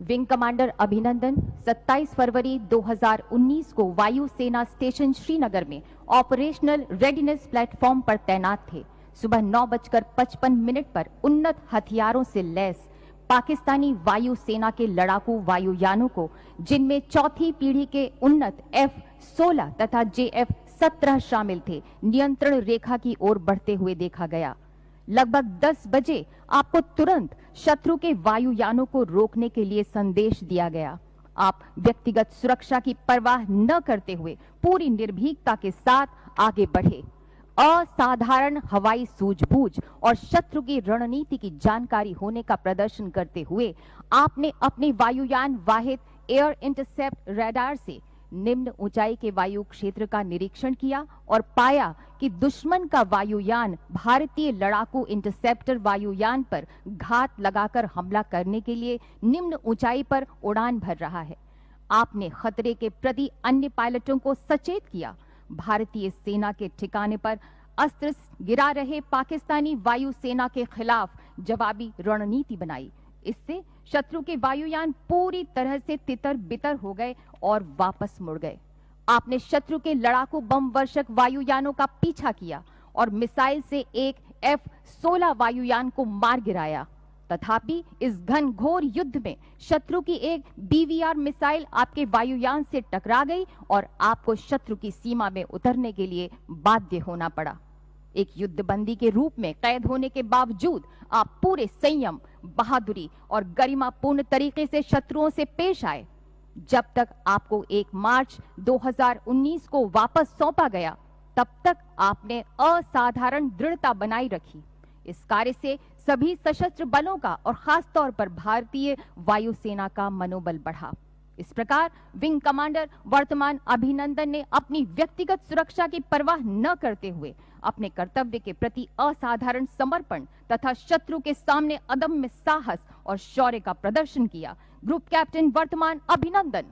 Wing commander अभिनंदन 27 फरवरी 2019 को वायु सेना स्टेशन श्रीनगर में ऑपरेशनल रेडीनेस प्लेटफॉर्म पर तैनात थे। सुबह 9:55 पर उन्नत हथियारों से लैस पाकिस्तानी वायु सेना के लड़ाकू वायुयानों को, जिनमें चौथी पीढ़ी के उन्नत F-16 तथा JF-17 शामिल थे, नियंत्रण रेखा की ओर बढ़ते हुए देखा गया। लगभग 10 बजे आपको तुरंत शत्रु के वायुयानों को रोकने के लिए संदेश दिया गया। आप व्यक्तिगत सुरक्षा की परवाह न करते हुए पूरी निर्भीकता के साथ आगे बढ़े। असाधारण हवाई सूझबूझ और शत्रु की रणनीति की जानकारी होने का प्रदर्शन करते हुए आपने अपने वायुयान वाहिद एयर इंटरसेप्ट रडार से निम्न ऊंचाई के वायु क्षेत्र का निरीक्षण किया और पाया कि दुश्मन का वायुयान भारतीय लड़ाकू इंटरसेप्टर वायुयान पर घात लगाकर हमला करने के लिए निम्न ऊंचाई पर उड़ान भर रहा है। आपने खतरे के प्रति अन्य पायलटों को सचेत किया। भारतीय सेना के ठिकाने पर अस्त्र गिरा रहे पाकिस्तानी वायु सेना के खिलाफ जवाबी रणनीति बनाई। इससे शत्रु के वायुयान पूरी तरह से तितर बितर हो गए और वापस मुड़ गए। आपने शत्रु के लड़ाकू बम वर्षक वायुयानों का पीछा किया और मिसाइल से एक F-16 वायुयान को मार गिराया। तथापि इस घनघोर युद्ध में शत्रु की एक BVR मिसाइल आपके वायुयान से टकरा गई और आपको शत्रु की सीमा में उतरने के लिए बाध्य होना पड़ा। एक युद्धबंदी के रूप में कैद होने के बावजूद आप पूरे संयम, बहादुरी और गरिमापूर्ण तरीके से शत्रुओं से पेश आए। जब तक आपको 1 मार्च 2019 को वापस सौंपा गया, तब तक आपने असाधारण दृढ़ता बनाई रखी। इस कार्य से सभी सशस्त्र बलों का और खास तौर पर भारतीय वायुसेना का मनोबल बढ़ा। इस प्रकार विंग कमांडर वर्तमान अभिनंदन ने अपनी व्यक्तिगत सुरक्षा की परवाह न करते हुए अपने कर्तव्य के प्रति असाधारण समर्पण तथा शत्रु के सामने अदम्य साहस और शौर्य का प्रदर्शन किया। ग्रुप कैप्टन वर्तमान अभिनंदन।